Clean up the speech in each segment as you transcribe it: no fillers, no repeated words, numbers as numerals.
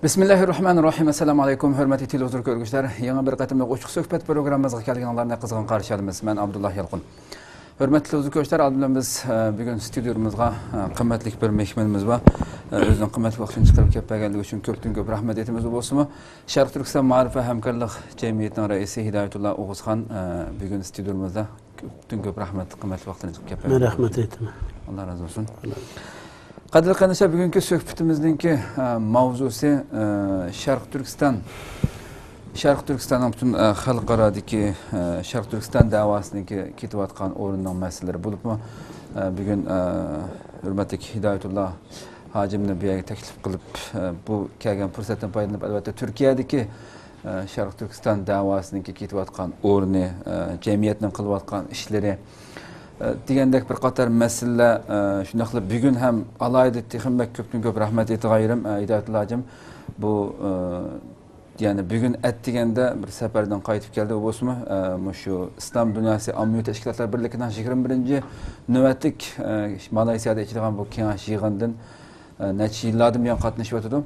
Bismillahirrahmanirrahim. Assalamu alaykum, hörmətli televizor görgüçlər. Yeni bir qatımlıq Oçuq söhbət proqramımıza gələnlərə qızğın qarşı alırıq. Mən Abdullah Yalqın. Hörmətli televizor görgüçlər, aldığımız biz bugün stüdyomuzda qimmatli bir mehmanımız var. Özünün qimmatli vaxtını çıxarıb gəldiyi üçün köp rəhmət etimiz olsun. Şərq Türkistan Maarif və Həmkarlıq Cəmiyyətinin rəisi Hidayətullah Oğuzxan bugün stüdyomuzda köp rəhmət qimmatli vaxtını çıxarıb gəldi. Mən rəhmət etdim. Allah razı olsun. Qadırlı qanışa bugünkü söhbətimizdeki mavzusu Şərq Türkistan'ın bütün xalqaradaki Şərq Türkistan davasındaki ketivatqan orundan məsələləri bulub mu? Bugün hürmetli Hidayetullah Hacimni bir yerə təklif qılıb bu gələn fürsətdən faydalanıb əlbəttə Türkiyədəki Şərq Türkistan davasındaki ketivatqan orunu, cəmiyyətin qılıvatqan işləri degəndək bir qatar məsələ şundaqla bugün həm alayda texnik köp rəhmət etgayrim Hidayetullah Hacim bu yani bugün degəndə bir səfərdən qayıtıb gəldi olsunmu? Şu İslam Dünyası Ammi Təşkilatlar Birliği'nin 21. növbətlik Malaysiyada keçirilən bu kengaş yığınından neçə illərdir mən qatnaşıb oturdum.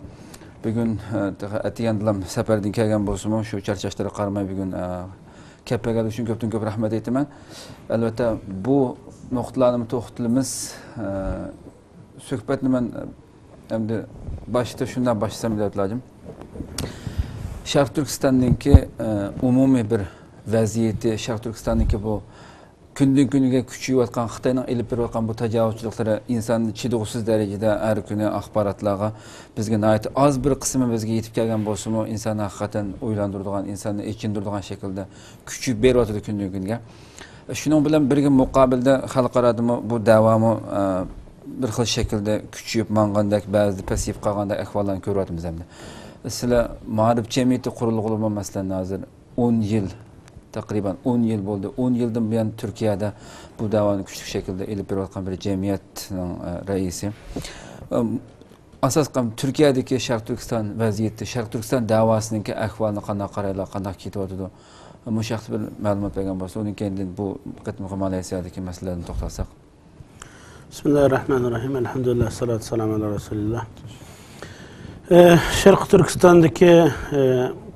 Bugün degəndə səfərdən gələn olsunmu? Şu çərçəşlərə qarmay bugün Kəpəgəl üçün köp rəhmət etdim mən. Əlbəttə bu nöqtələrini toxtulumuz söhbətini mən əmdə başda şundan başlasam Hidayətullah. Şərq Türkistan'daki umumi bir vəziyyəti, Şərq Türkistan'daki bu gündən günüge küçüyüvatqan, Xitayның elib beriyotqan bu təcavüzçülükləri insanın çiğdüğüsüz dərəcədə hər günü axbaratlarga bizə nəhayət az bir qismi bizə yetib gələn bolsunmu, insanı həqiqətən oylandırdığan, insanı ekindirdiğan şəkildə küçüyüb beriyotdu gündən günüge. Şunun bilan birgə müqabildə xalqaradımı bu davamı bir xil şəkildə küçüyüb manğandak, bəzi pasif qalğanda əhvallarını görüyatımız əmdə. Sizler Maarif Cemiyeti kurulğuluğu mesela hazır 10 yıl takriben 10 yıl oldu. 10 yıldan beri Türkiye'de bu davanı küçük şekilde elip bir bir cemiyetin reisi. Asas Türkiye'deki Şərq Türkistan vaziyeti, Şərq Türkistan davasındaki ahvalını qanday qaraylar, qanday ketyapti. Müşaxs bir məlumat verən bolsa, onun kendin bu qatmı Malaysiyadaki məsələlərini toxtalsaq. Bismillahirrahmanirrahim. Elhamdülillah, salatu selamu ala Resulillah. Şərq Türkistan'daki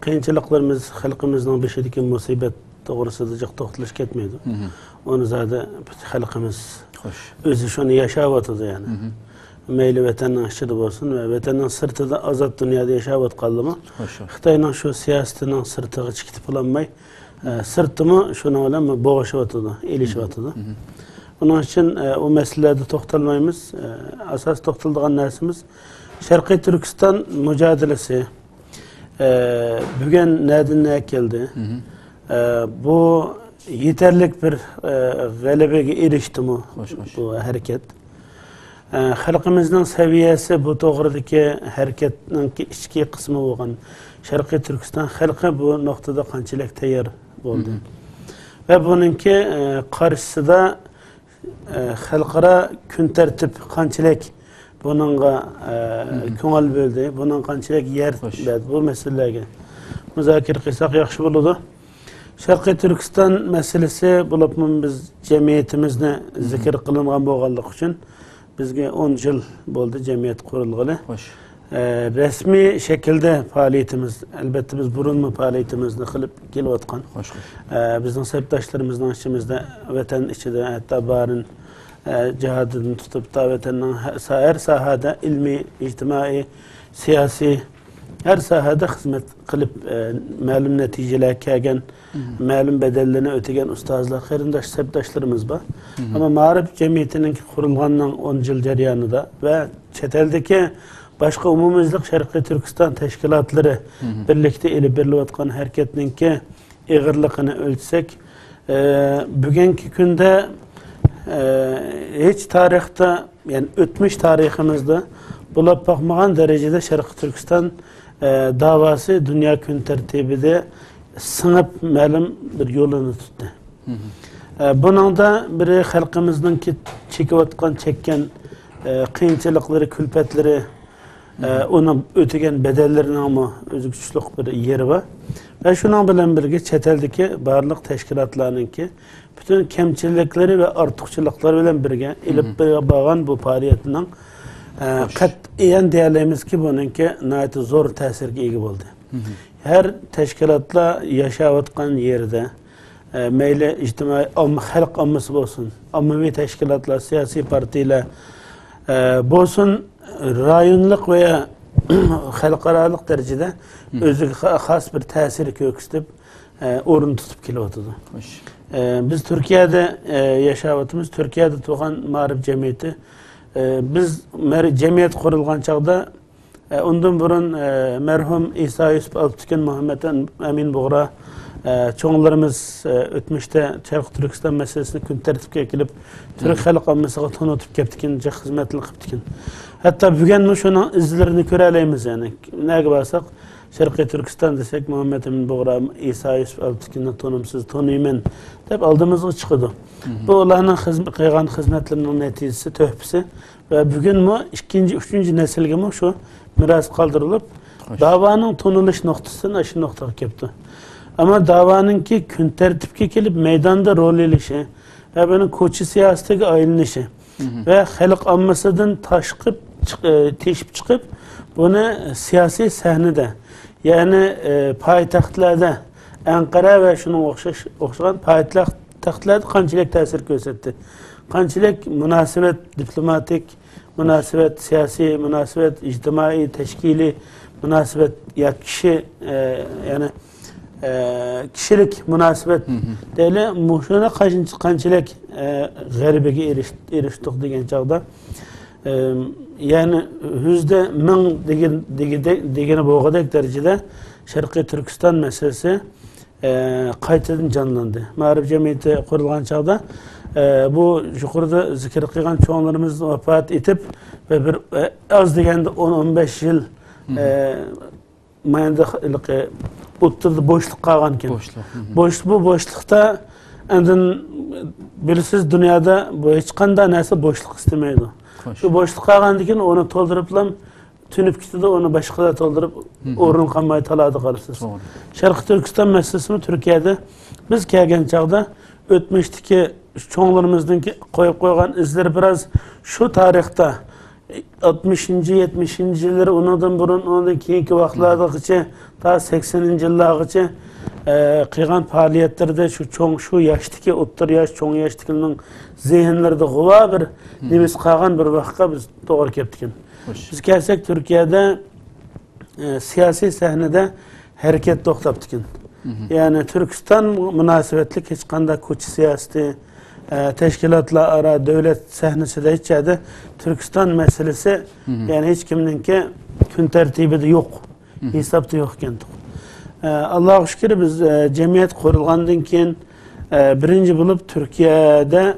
qiyinçiliklərimiz xalqımızın başındaki musibet doğrusunda çox toxtuluş ketmeydi. Onu zaten xalqımız özü şunu yaşayatıdı yani. Meyli vətəndən aşırı olsun ve vətəndən sırtı da azad dünyada yaşayatıqaldı mı? Xitayның şu siyasetinin sırtığı çıktıpılanmay, sırtımı şuna olan boğuşayatıdı, ilişayatıdı. Onun için o meselelerde toxtalmayımız, asas toxtaldığın nəsimiz Şərqi Türkistan mücadelesi bugün nereden geldi? Bu yeterlik bir galibeye erişti mi bu hareket? Halkımızın seviyesi bu doğrudaki hareketin içki kısmı olan Şərqi Türkistan halkı bu noktada qançalik tayyor oldu. Ve bununki karşısında halkara gün tertip qançalik bununla köngül böldü, bunun qançalik yer verdi bu meselelerge. Müzakir qilsak yaxşı buludu. Şərqi Türkistan meselesi bulupmun biz cemiyetimizni zikir kılıngan boğallık için bizge 10 yıl oldu cemiyet kurulgalı. Resmi şekilde faaliyetimiz, elbette biz burunmu faaliyetimizni kılıp geliyotgan. Bizden sebeptaşlarımızdan içimizde, vatan içinde hatta barın cihadını tutup da vatanın her sahada ilmi, ictimai, siyasi her sahada hizmet kılıp malum neticeler kâgen, malum bedellerini ötegen ustazlar, xeyrindaş sebeptaşlarımız var. Ama Maarif Cemiyeti'nin kurulgandan 10 yıl jaryanıda ve çeteldeki başka umumizlik Şərqi Türkistan teşkilatları birlikte ili birlivatkan hareketninki eğirliğini ölçsek, bugünkü günde hiç tarihte yani ötmüş tarihimizde bulup bakmayan derecede Şərqi Türkistan davası dünya gün tertibide sınıp malum bir yolunu tuttu. Bunun da biri halkımızın çekivatkan çekken kıyınçılıkları, külpetleri onun ötegen bedellerinin ama özgüçlük bir yeri var. Ve şunun bilen birlikte çeteldeki barlık teşkilatlarının ki bütün kemçilikleri ve artıkçılıkları bilen birlikte ilip bağın bu faaliyetinden Qat'iyan deyəlimizki bununki nəhayət zor təsirə ega oldu. Hər təşkilatla yaşayotqan yerdə meyli ictimai xalq amması olsun, ammavi təşkilatlar, siyasi partiyalar olsun, rayonluq və ya xalqaralıq dərəcədə özü xas bir təsir köksüb orun tutub kelyotdu. Biz Türkiye'de yaşayotimiz, Türkiye'de doğan Mağrib Cemiyeti. Biz cemiyet kurulgan çağda ondan burun merhum İsa Yusuf Alptikin, Muhammed Emin Buğra çoğunlarımız ötmüşte Çarkı Türkistan meselesini gün tertipke ekilip Türk halk ammasiga tonutup keptikin, hizmetini kıptikin. Hatta bugün şunun izlerini köreleyimiz yani. Ne varsak Şarkı Türkistan desek Muhammed Emin Buğra, İsa Yusuf Alptikin'den tonumsuz, tonuymen hep aldığımız çıkıyordu. Bu Allah'ın kıygan hizmetlerinin neticesi, töhpisi ve bugün mu ikinci, üçüncü nesilge mi şu miras kaldırılıp davanın tonuluş noktasını aşı noktaya kepti. Ama davanınki gün tertipke gelip meydanda rol ilişi ve benim koçu siyasetine ayrılışı ve halk ammasından taşkıp, teşip çıkıp bunu siyasi sahnede yani payitahtlarda Ankara ve şunun okşayan payitahtlarda qanchalik ta'sir ko'rsatdi. Qanchalik münasebet, diplomatik münasebet, siyasi münasebet, ictimai, teşkili münasebet ya kişi yani kişilik münasebet deyli muhşuna qanchalik g'alibga erishdik degan chog'da yani %1000 degeni bo'lg'adek darajada Sharqiy Turkiston meselesi qaytadan canlandı. Mağrib Cemiyeti kurulgan çağda bu yukarıda zikir kılgan çoğunlarımız vefat etip ve bir az degende 10-15 yıl mayanda o'ttirdi boşluk kalganken. Bu boşlukta endin bilsiz dünyada bu hiç qanday narsa boşluk istemeydi. Şu boşluk kalganken onu tolduruplam tünüp gitti de onu başkalar doldurup orun kalmayı taladı kalırsız. Şarkı Türkistan meselesini Türkiye'de biz kelgen çağda ötmüştü ki çoğunlarımızdan koyup koygan izleri biraz şu tarihte 60. 70. yılları ondan burun ondan keyinki vaxtlardaki ta 80. yıllardaki kıygan faaliyetlerde şu yaştaki ottur yaş çoğun yaştakinin zihinlerde güva bir nemiz kalgan bir vakka biz doğru keptikin. Biz gelsek Türkiye'de siyasi sahnede hareket to'xtatdik. Yani Türkistan münasebetlik hiç qanday ko'ch siyosati teşkilatlar ara devlet sahnesinde hiç yerde Türkistan meselesi yani hiç kimninki gün tertibide yok. Hesapta yok ekan. Allah'a şükür biz cemiyet kurulgandan keyin birinci bulup Türkiye'de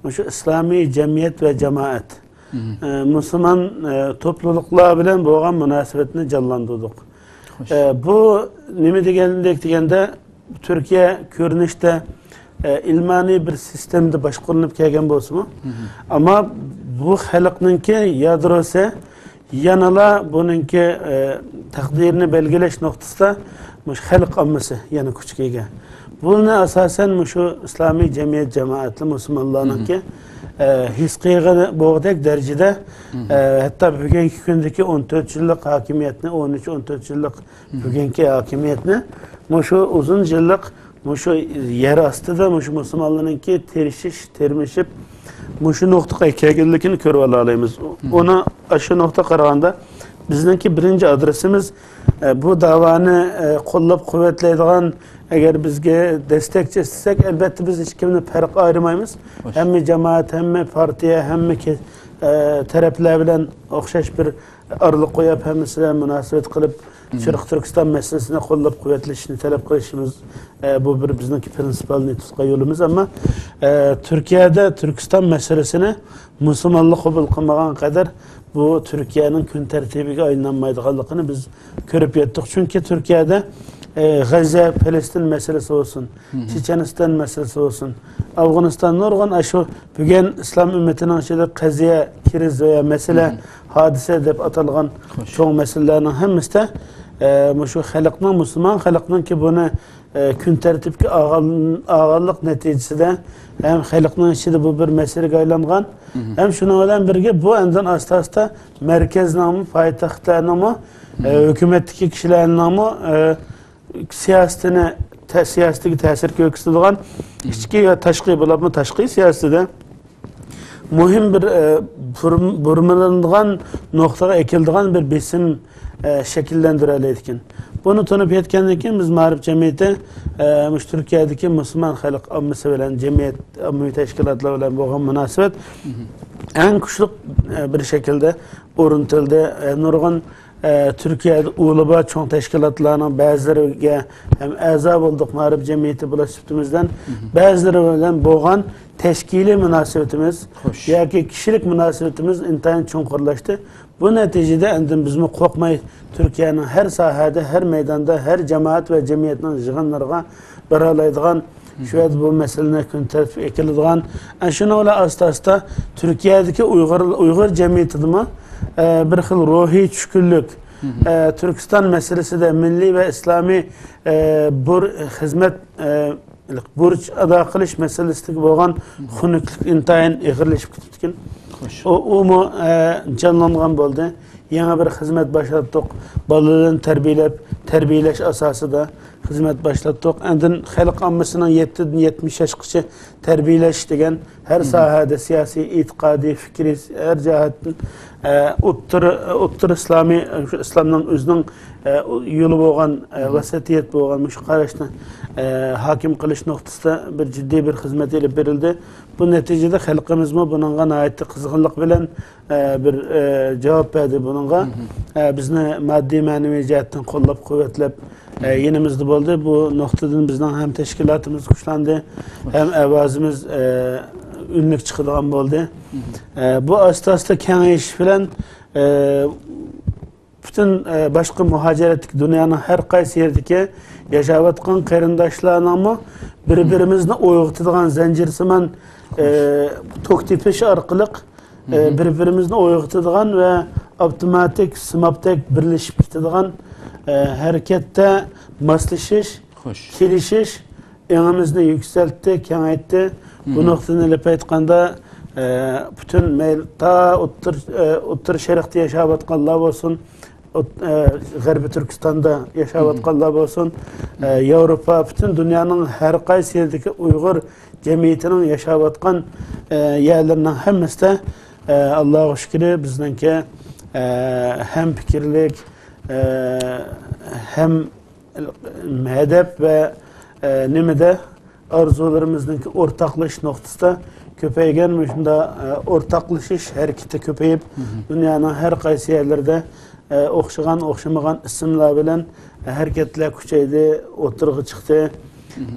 şu İslami cemiyet ve cemaat Müslüman topluluklar bilen bo'lgan münasebetini canlandırdık. Bu nime degende Türkiye görünüşte ilmani bir sistemde başqarinib kelgan bo'lsa-mu, ama bu xalqninki yadrosi yanala bununki taqdirini belgilash noktasida mush xalq ammasi yana kuchga ega. Buni asosan şu İslami cemiyet cemaatli Müslümanlarninki his qilgani bo'g'dak darajada hatta bugungi kundagi 14 yillik hakimiyatni 13-14 yillik bugungi hakimiyatni şu uzun yillik şu yer astida şu Müslümanlarninki termishib şu nuqtaga kelganligini ko'rib olamiz. Ona shu nuqta qaraganda bizninki birinci adresimiz bu davani qo'llab quvvatlaydigan eğer bizge destekçi istek elbette biz hiç kimini fark ayırmayız. Hem cemaat, hem partiye, hem taraflar bilen okşaş bir arılık koyup hem size münasebet kılıp Şarkı Türkistan meselesine qo'llab quvvatlashni talep qilishimiz bu bir bizdeki prinsipalni tutqa yolumuz ama Türkiye'de Türkistan meselesini Müslümanlık kabul qilmagan kadar bu Türkiye'nin gün tertibiga aylanmaydiganligini biz ko'rib yetdik. Çünkü Türkiye'de Gazze, Palestin meselesi olsun, Çeçenistan meselesi olsun, Afganistan'da organ şu bugün İslam ümmetinin aşırı qaziye, kriz veya mesele, hadise deb atalgan çoğu meselelerin hemmisi de şu halkның, Müslüman halkның ki bunu kun tartibki ağırlık neticesinde hem halkının içinde bu bir meseleye aylangan hem şuna bilan birge bu endan asta merkez namı, payitaxtlar namı, hükümetteki kişilerin namı siyasetdagi ta'sir ko'rsatadigan ichki va tashqi bo'libmi tashqi siyosatda muhim bir burmalanadigan nuqtaga ekiladigan bir besim shakllantiradi ekan. Buni tunib yetgandan keyin biz ma'rif jamiyati Turkiyadagi musulmon xalq ommasi bilan jamiyat ommaviy tashkilotlar bilan bo'lgan munosabat eng kuchli bir shaklda o'rnatildi. Nurg'un Türkiye'de ulaba çoğun teşkilatlarının bazılarına hem a'zo bo'ldik ma'rif jamiyati bulaşıptığımızdan bazıları bilan bo'lgan teşkili münasebetimiz yoki kişilik münasebetimiz intayin cho'nqurlashdi. Bu neticede endim bizmi qo'rqmay Türkiye'nin her sahada, her meydanda, her cemaat ve cemiyetinin yig'inlariga baralaydigan şu bu meselene kun tartib ekiladigan shuni bilan asta Türkiye'deki Uyghur cemiyetimi bir xil ruhiy tushkunlik Türkistan meselesi de milli ve İslami hizmet burç ada qilish meselesidagi bo'lgan xunuklik intayin ig'irlashib ketgan. O mu canlangan bo'ldi. Yana bir hizmet başlattık. Balalarını terbiyeleş asasında hizmet başlattık. Endin xalq ommasinin 7'den 70 yaşgacha terbiyeleş degen her sahada siyasi, itiqadi, fikri her cihatdan o'ttir İslamның o'zining yo'li bo'lgan vasatiyat bo'lgan mush qarashni hakim qilish nuqtasida bir jiddiy bir xizmat elib berildi. Bu neticede xalqimizmi bununla nihoyatda qiziqarli bilan bir javob berdi bununla. Bizni maddi ma'naviy jihatdan qo'llab-quvvatlab yenimizde bo'ldi. Bu nuqtadan bizning ham tashkilotimiz kuchlandi, hem avozimiz ünlük chiqadigan bo'ldi. Bu asta kengayish bilan bütün başka muhaciratlik dünyanın her qaysi yerdagi yaşayotgan qarindoshlarni bir-birimizni uyg'otadigan zanjirsimon tok tepish orqali bir-birimizni uyg'otadigan ve avtomatik simaptek birlashib ketadigan harekatda moslashish, kelishish engimizni yükseltti, kengaytdi. Bu nuqtani ilib aytganda bütün ta o'ttir sharqda yashayotganlar bo'lsin, G'arbiy Turkistonda yashayotganlar bo'lsin, Yevropa, bütün dünyanın her qaysi yerdagi Uyg'ur jamiyatining yashayotgan yerlarining hammasida Allohga shukr bizningki hem fikirlik hem hedef ve nimede arzularımızdaki ortaklaşış noktasında köpeygen şunda ortaklaşış hareketi köpeyip dünyanın her qaysi yerlerde okşamagan isimler bilen hareketler kuchaydi, o'tirg'i chiqdi.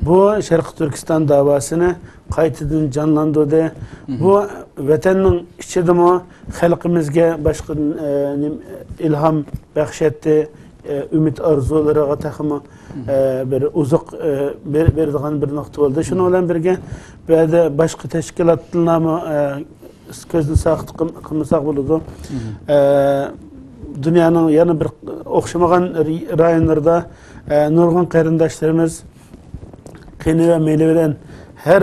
Bu Sharq Türkistan davasını qaytadan canlandırdı. Bu vatanning ichidami xalqimizga boshqa ilham baxshetdi. Ümit arzularına takımı bir uzak berdiğin bir nokta oldu. Şunu olan birge böyle başka teşkilatlarına gözünü sakıt kılmasak bulundu. Dünyanın yanı bir okşamagan rayonlarda nurgun qarindoshlarimiz qiyni ve meyli her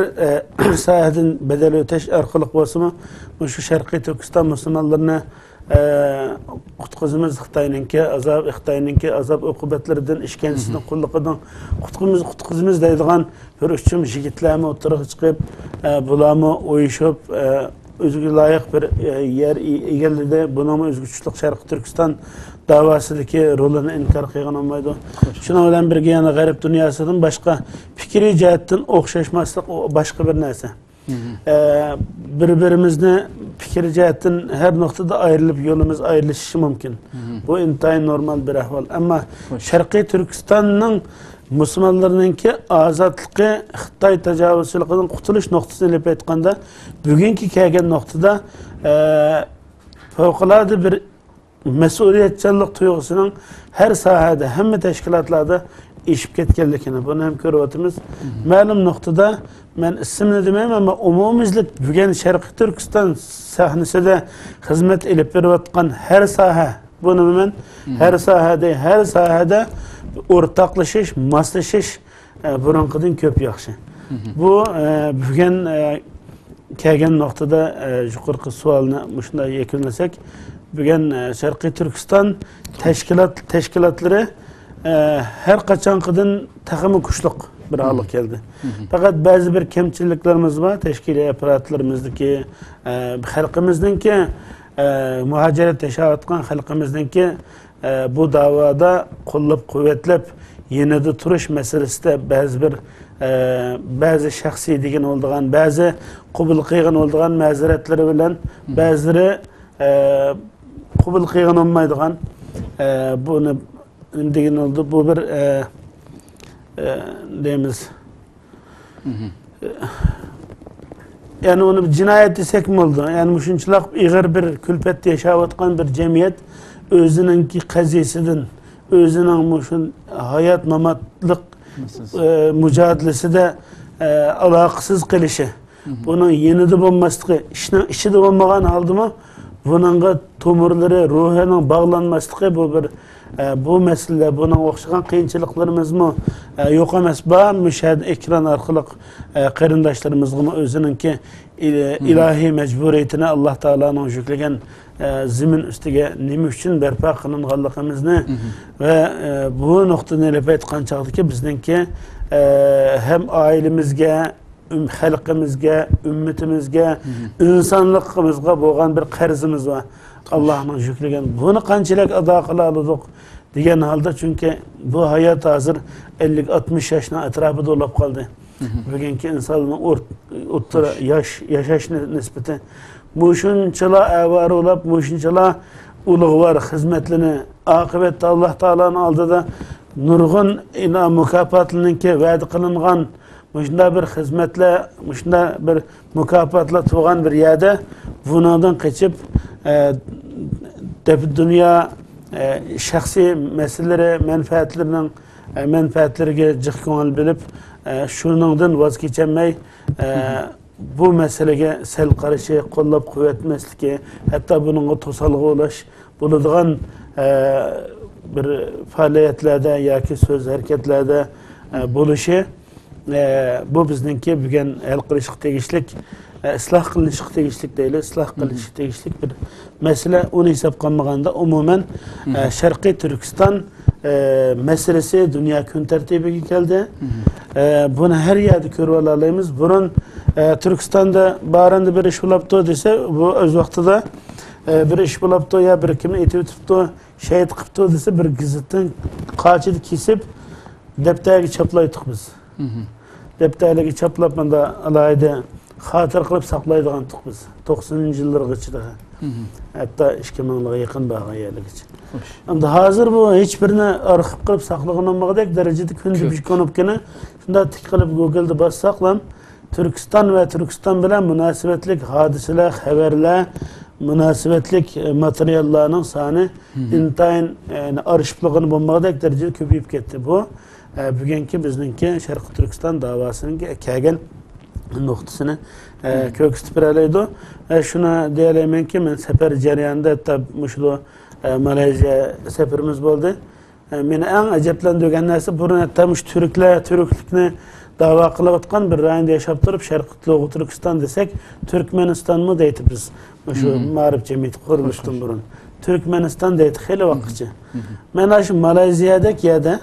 sahatin bedeli öteş arkalık bolsunmi şu Sharqiy Turkiston musulmonlarini qutqizimiz Xitoyninki azab uqubatlaridan ishkenchisidan qulliqidan qutqizimiz deydigan bir uchum yigitlarni o'tirg'i chiqib bularni o'yishib o'ziga loyiq bir yer egalladi. Bunun o'zguchilik Sharqiy Turkiston davasidagi rolini inkor qilgan olmaydi. Shuning bilan birga yana g'arb dunyosidan boshqa fikriy jihatdan o'xshashmaslik boshqa bir narsa. Birbirimizni fikir jihatdan her noktada ayrılıp yolumuz ayrılışışı mümkün. Bu intayin normal bir ahval. Ama Sharqiy Turkistonning Müslümanlarınki azatlığı Xitoy tajovuzchiligidan qutulish noktasini ilib aytganda bugungi kelgan noktada favqulodda bir mas'uliyatchanlik tuyg'usining har sohada hamma tashkilotlarda ishib ketganligini buni ham ko'ryapmiz. Ma'lum noktada men ismini demayman ama umumizlik bugun Sharqiy Turkiston sahnasida xizmat ilib berayotgan har soha buni men her sahada ortaklaşış, maslaşış burunqidan ko'p yaxshi. Bu bugun kelgan noktada yuqorqi savolni shunday yakunlasak, bugun Sharqiy Turkiston tashkilotlari her qachonqidan taxmi kuchliq bir holga keldi. Faqat ba'zi bir kamchiliklarimiz bor tashkiliy apparatlarimizdagi, xalqimizningki muhacirat yashayotgan xalqimizningki bu davoda qo'llab-quvvatlab yanada turish masalasida ba'zi shaxsiy degan oldigan, ba'zi qabul qilgan oldigan ma'zuratlari bilan ba'zilari qabul qilgan olmaydigan buni degan oldi bu bir deymiz. Yani onu cinayet desek mi oldu? Yani şunçalak ig'ir bir külpette yaşayotgan bir cemiyet özününki qaziyasidan, özünün şun hayat mamatlık mücadelesinde alakasız qilishi. Bunun yenidi bo'lmasligi, ishida bo'lmagan halda mı? Bunun tomirlari, ruhining bağlanmasligi bu bir bu mesele, bunun o'xshagan qiyinchiliklarimiz mı yok emas. Ba müşahede ekran arqali qarindoshlarimizni o'zininki ilahiy majburiyatini Alloh taoloning yuklagan zimin ustiga nima uchun barpo qilinganligimizni va bu nuqtani aytgan chog'daki bizningki hem ailemizga, xalqimizga, ummatimizga, insonligimizga bo'lgan bir qarzimiz var. Allah'ın yüklegen bunu qanchalik ado qila oldik degan holda, chunki bu hayot hozir 50-60 yoshni atrofida bo'lib qoldi. Bugungi insonning o'rta yashash nisbati mushunchalar avvar bo'lib, mushunchalar ulug'vor xizmatlarni oqibatda Alloh taoloning oldida nurg'un mukofotlarningki va'da qilingan mushunda bir xizmatlar, mushunda bir mukofotlar tug'an bir yerda bundan qochib dünya şahsi meseleleri menfaatlariga jiq ko'ngil bilib shuningdan voz kechmay bu meseleге sel qarashi, qo'llab-quvvatmasligi, hatto buningga to'salg'i bo'lish bo'ladigan bir faoliyatlarda yoki so'z harakatlarda bo'lishi bu bizningki bugun hal qilishga tegishlik, ıslah qilishga tegishlik deylik, ıslah qilishga tegishlik bir mesele. Onu hesap qilmaganda umuman Sharqiy Turkiston meselesi dünya kun tartibiga keldi. Bunu her yerde ko'rib olamiz. Burun Turkistonda baranda bir ish bo'libdi desa, bu o'z vaqtida bir ish bo'libdi ya bir kim aytib o'tibdi, shahid qilibdi desa, bir gazetdan qochib kesib daftarga chaplaydik biz. Daftarga chaplab menda alayda xotir qilib saqlaydigandik biz 90-yillargacha. Hatto 2000'larga yaqin bo'lgan yerlargacha. Endi hozir bu hech birini arxiv qilib saqlagan olmagan darajada kunda bir konopkani shunda tik qilib Google'da bossaq ham Turkiston va Turkiston bilan munosabatlik hodisalar, xabarlar, munosabatlik materiallarning soni intayin arxivligini bo'lmagan darajada ko'payib ketdi. Bu bugungi bizningki Sharqiy Turkiston davosining kelgan nuqtasini ko'ksitib beradi. Shuni deyalaymanki, men safar jarayonida shu Malayziya safarimiz bo'ldi. Meni eng ajablantirgan narsa bu turklikni da'vo qilayotgan bir rayonda yashab turib Sharqiy Turkiston desak, Turkmanistonmi deydi biz. Shu ma'rif jamiyati qurilishidan burun Turkmaniston deydi xeyli vaqtgacha. Men shu Malayziyadagi yerda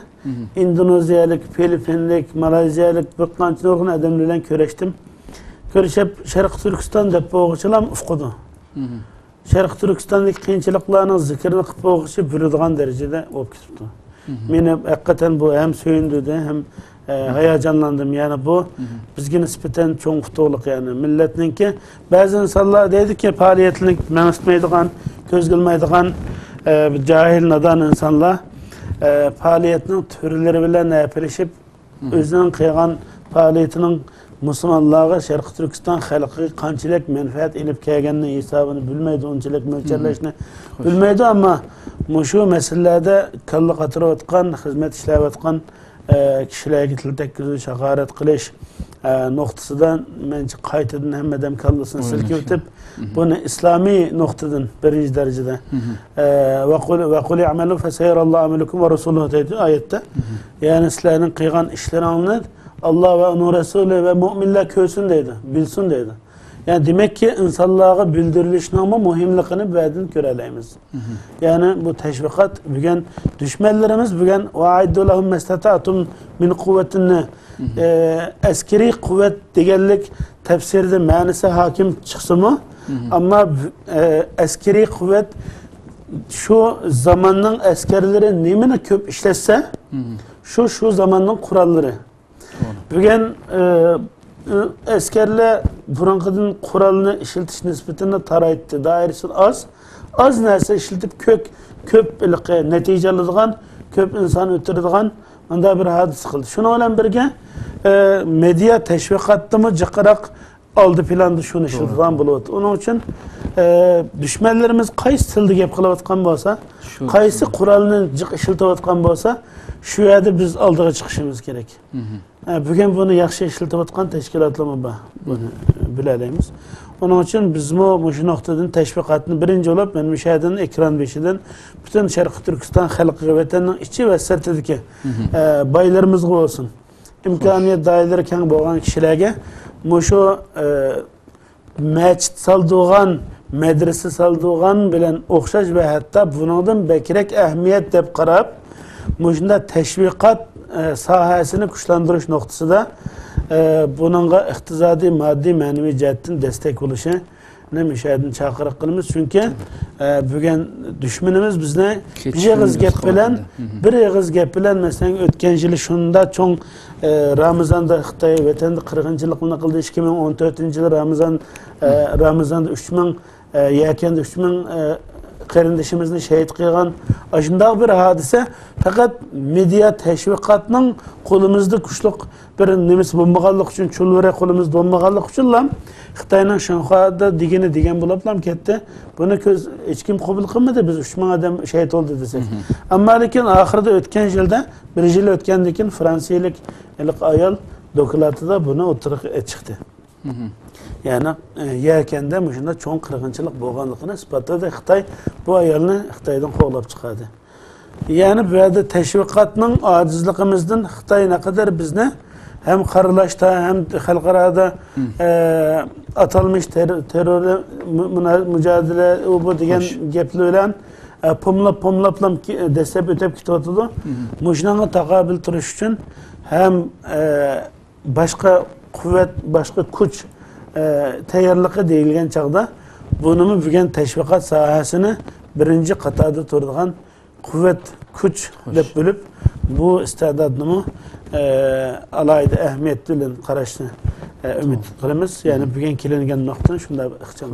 Indoneziyalik, Filipinlik, Malayziyalik bir qancha nurg'un odam bilan ko'rishdim. Ko'rishib Sharqiy Turkiston deb o'qichilam ufqudi. Sharqiy Turkistondagi qiyinchiliklarning zikrini qilib o'qishi biladigan darajada bo'lib ketibdi. Meni haqiqatan bu ham suyundidi, ham hayajonlandim. Yani bu bizga nisbatan cho'ng qutuqlik, yani millatningki ba'zi insonlar deydiki, faoliyatini manasmaydigan, ko'z qilmaydigan jahil nadon insonlar faoliyatning turlari bilan apirishib o'zining qilgan faoliyatining Müslümanlığa Sharqiy Turkiston xalqiga qanchalik manfaat ilib kelganini hisobini bilmaydi, unchalik mo'ljallashni bilmaydi, ammo shu masalalarda kalla qatirayotgan, xizmat ishlayotgan kishilarga til tekkizish, haqorat qilish, noktasından bence kayıtedin hem edem kalmasını silkiyotip bunu İslami noktadan birinci derecede ve kul i'melu feseyirallahu amelukum ve resuluhu dedi ayette. Yani sizlerin kıygan işleri anlar Allah ve onun Resulü ve müminler köysün dedi, bilsin dedi. Yani demek ki insanlığa bildirilişinin ama muhimlikini bedin göreleyimiz. Yani bu teşvikat bugün düşmanlarımız bugün وَاَعِدُّ لَهُمْ مَسْتَطَعْتُمْ min kuvvetini askeri kuvvet degellik tefsirde manisi hakim çıksın mı? Ama askeri kuvvet şu zamanın askerleri nemini köp işletse şu zamanın kuralları. Bugün askerler burunqıdın kuralını işiltiş nispetini tarayıttı. Dairesi az nerse işiltip köp netice alırdıgan, köp insan ötürüdügan onda bir hadis kıldı. Şunu olan birge medya teşvikattı mı cıkırak aldı plandı şunu işiltüden buluyordu. Onun için düşmanlarımız kaysi tildi gep kılavatkan bolsa, kaysi kuralını cık işiltivatkan bolsa şu yerde biz aldığa çıkışımız gerek. Bugün bunu yaxşı işiltivatkan teşkilatlama bunu bileleyimiz. Onun için biz bu şu noktadan teşvikatını birinci olup ben müşahedenin ekran beşiden bütün Şarkı Türkistan halkı vatanının içi ve sırtındaki baylarımız olsun. İmkaniyet dairleri keng boğan kişilerge şu meçit saldığan, medrese saldığan bilen okşaş ve hatta bunun bekirek ehemmiyet dep qarab muşunda teşvikat sahasını kuşlandırış noktası da bununla iqtisadi, maddi, manevi cihetten destek oluşu ne müşahedin çakırık kılımız. Çünkü bugün düşmanımız bizne bir yığız gep bilen mesela ötken yılı şunda çoğun Ramazan'da Xitay vatanda 40-cılıqını kıldı. 2014 yılı Ramazan'da 3000 yakende 3000 kardeşimizin şehit kılgan aşındak bir hadise fakat medya teşvikatının kolumuzda kuşluk bir nemis bombagallık için çulvere kolumuzda bombagallık için lam Xitay'nın Şanxuada digen bulaplam ketti. Bunu hiç kim kabul kılmadı biz 3000 adam şehit oldu desek. Ama lakin ahirde ötken yılda bir yıl ötkendekin Fransiyalik ayal dokulatıda bunu oturup çıktı. Yani yerkende müşünde çoğun kırgınçılık boğanlıkını ispatladı. Xitay bu ayarını Xitay'dan kovlap çıkardı. Yani böyle teşvikatının acizliğimizden Xitay ne kadar bizne hem karılaşta hem halkarada atılmış terörle mücadele bu diyen gepli olan pomlaplam destek ötep kitotulu. Müşünde takabil turuş için hem başka kuvvet, başka güç tayyorlığı deyilgen çağda bunu bugün teşvikat sahasını birinci katada turduğun kuvvet, güç dep bölüp bu istedadını alayda ehemmiyetli qaraşını ümit qilamiz. Yani bugün kelingen noktadan şunda ixcham